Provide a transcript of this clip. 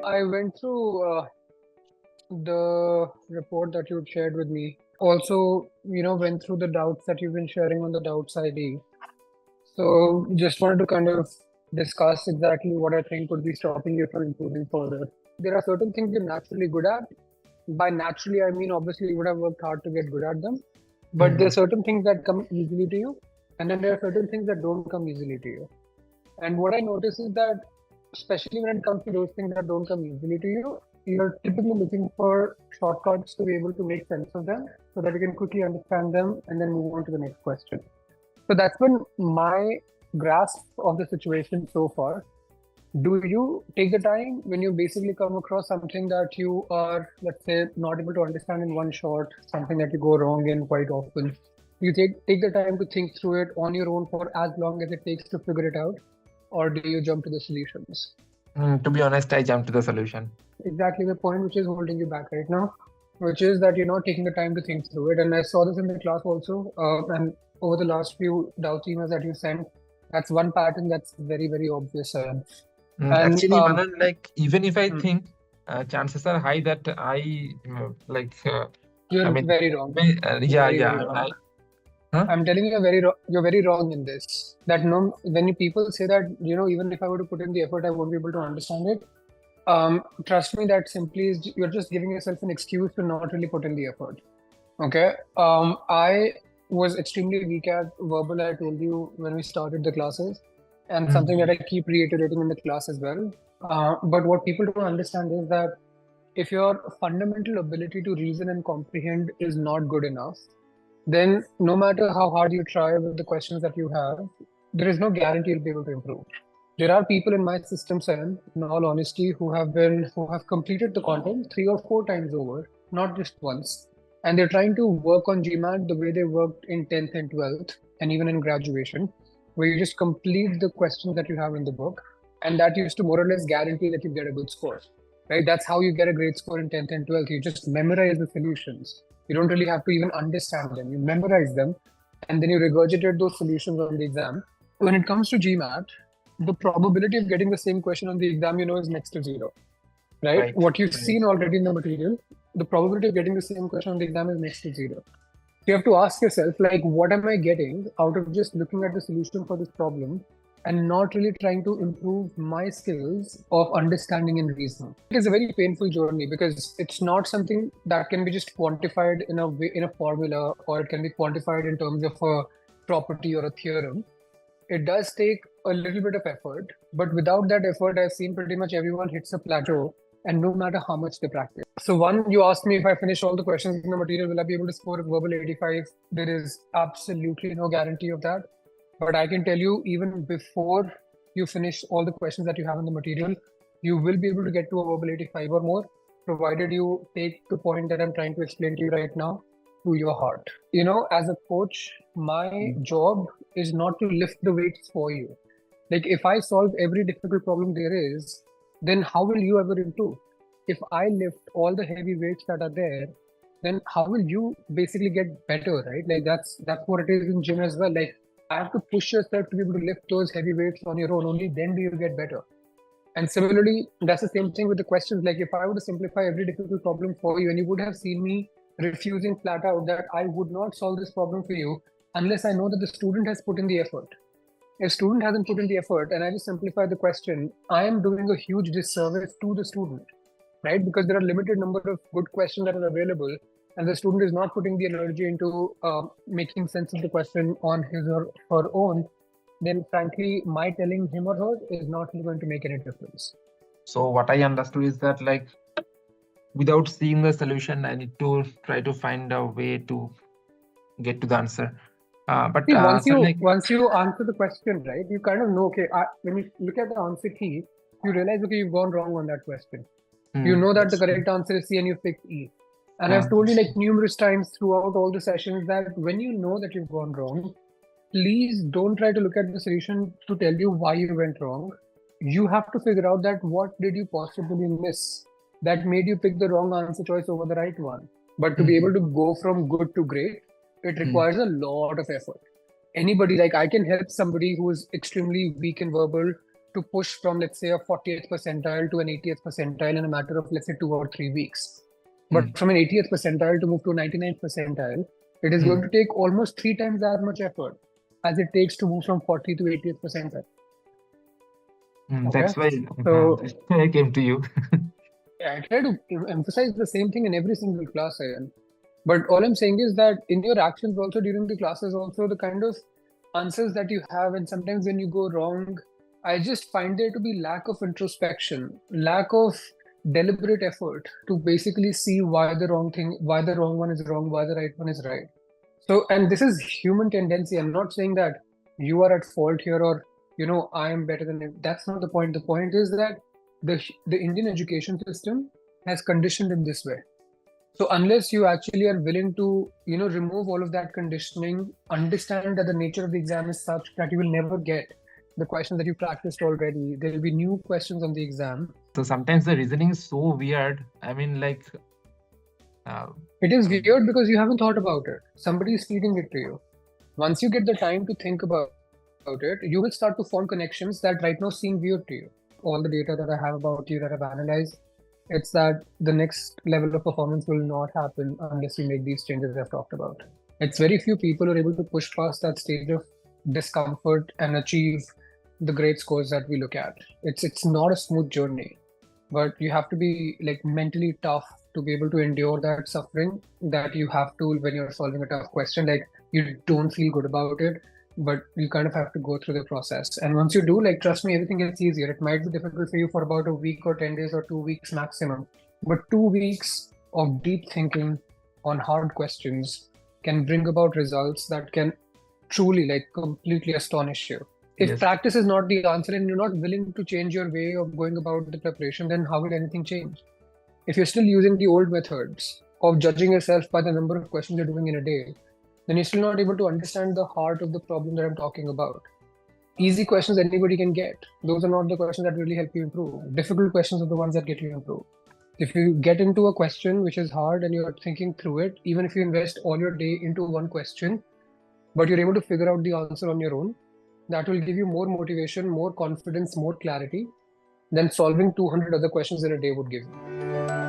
I went through the report that you shared with me. Also, went through the doubts that you've been sharing on the doubts ID. So just wanted to kind of discuss exactly what I think could be stopping you from improving further. There are certain things you're naturally good at. By naturally, I mean obviously you would have worked hard to get good at them. But there are certain things that come easily to you, and then there are certain things that don't come easily to you. And what I notice is that, especially when it comes to those things that don't come easily to you, you're typically looking for shortcuts to be able to make sense of them so that you can quickly understand them and then move on to the next question. So that's been my grasp of the situation so far. Do you take the time when you basically come across something that you are, let's say, not able to understand in one shot, something that you go wrong in quite often? You take the time to think through it on your own for as long as it takes to figure it out, or do you jump to the solutions? To be honest, I jumped to the solution. Exactly the point which is holding you back right now, which is that you're not taking the time to think through it. And I saw this in the class also, and over the last few doubt emails that you sent, that's one pattern that's very, very obvious. Actually, Manan, even if I think, chances are high that you're very wrong. I'm telling you, you're very wrong in this. That when people say that, even if I were to put in the effort, I won't be able to understand it. Trust me, that simply is you're just giving yourself an excuse to not really put in the effort. Okay. I was extremely weak at verbal. I told you when we started the classes, and something that I keep reiterating in the class as well. But what people don't understand is that if your fundamental ability to reason and comprehend is not good enough, then no matter how hard you try with the questions that you have, there is no guarantee you'll be able to improve. There are people in my system, Sam, in all honesty, who have completed the content 3 or 4 times over, not just once. And they're trying to work on GMAT the way they worked in 10th and 12th, and even in graduation, where you just complete the questions that you have in the book, and that used to more or less guarantee that you get a good score, right? That's how you get a great score in 10th and 12th. You just memorize the solutions. You don't really have to even understand them. You memorize them, and then you regurgitate those solutions on the exam. When it comes to GMAT, the probability of getting the same question on the exam, is next to 0, right? What you've seen already in the material, the probability of getting the same question on the exam is next to 0. You have to ask yourself, what am I getting out of just looking at the solution for this problem and not really trying to improve my skills of understanding and reasoning? It is a very painful journey because it's not something that can be just quantified in a formula, or it can be quantified in terms of a property or a theorem. It does take a little bit of effort, but without that effort, I've seen pretty much everyone hits a plateau, and no matter how much they practice. So one, you asked me if I finish all the questions in the material, will I be able to score a verbal 85? There is absolutely no guarantee of that. But I can tell you, even before you finish all the questions that you have in the material, you will be able to get to a verbal 85 or more, provided you take the point that I'm trying to explain to you right now to your heart. As a coach, my job is not to lift the weights for you. If I solve every difficult problem there is, then how will you ever improve? If I lift all the heavy weights that are there, then how will you basically get better, right? That's what it is in gym as well. I have to push yourself to be able to lift those heavy weights on your own. Only then do you get better. And similarly, that's the same thing with the questions. If I were to simplify every difficult problem for you, and you would have seen me refusing flat out that I would not solve this problem for you unless I know that the student has put in the effort. If student hasn't put in the effort and I just simplify the question, I am doing a huge disservice to the student, right? Because there are limited number of good questions that are available, and the student is not putting the energy into making sense of the question on his or her own, then frankly, my telling him or her is not really going to make any difference. So what I understood is that without seeing the solution, I need to try to find a way to get to the answer. But see, once you answer the question, right, you kind of know, okay, when you look at the answer key, you realize, okay, you've gone wrong on that question. You know that the correct answer is C and you picked E. And I've told you numerous times throughout all the sessions that when you know that you've gone wrong, please don't try to look at the solution to tell you why you went wrong. You have to figure out that what did you possibly miss that made you pick the wrong answer choice over the right one. But to be able to go from good to great, it requires a lot of effort. Anybody, I can help somebody who is extremely weak in verbal to push from, let's say, a 40th percentile to an 80th percentile in a matter of, let's say, 2 or 3 weeks. But from an 80th percentile to move to a 99th percentile, it is going to take almost 3 times as much effort as it takes to move from 40 to 80th percentile. That's why So I came to you. I try to emphasize the same thing in every single class I am. But all I'm saying is that in your actions also during the classes, also the kind of answers that you have, and sometimes when you go wrong, I just find there to be lack of introspection, lack of deliberate effort to basically see why the wrong one is wrong, why the right one is right. So, and this is human tendency. I'm not saying that you are at fault here, or I am better than you. That's not the point. The point is that the Indian education system has conditioned in this way. So unless you actually are willing to, remove all of that conditioning, understand that the nature of the exam is such that you will never get the questions that you practiced already. There will be new questions on the exam. So sometimes the reasoning is so weird. I mean, like... it is weird because you haven't thought about it. Somebody is feeding it to you. Once you get the time to think about it, you will start to form connections that right now seem weird to you. All the data that I have about you, that I've analyzed, it's that the next level of performance will not happen unless you make these changes I've talked about. It's very few people who are able to push past that stage of discomfort and achieve the great scores that we look at. It's not a smooth journey, but you have to be like mentally tough to be able to endure that suffering that you have to when you're solving a tough question. Like, you don't feel good about it, but you kind of have to go through the process. And once you do, like, trust me, everything gets easier. It might be difficult for you for about a week or 10 days or 2 weeks maximum, but 2 weeks of deep thinking on hard questions can bring about results that can truly, like, completely astonish you. If practice is not the answer and you're not willing to change your way of going about the preparation, then how will anything change? If you're still using the old methods of judging yourself by the number of questions you're doing in a day, then you're still not able to understand the heart of the problem that I'm talking about. Easy questions anybody can get. Those are not the questions that really help you improve. Difficult questions are the ones that get you improve. If you get into a question which is hard and you're thinking through it, even if you invest all your day into one question, but you're able to figure out the answer on your own, that will give you more motivation, more confidence, more clarity than solving 200 other questions in a day would give you.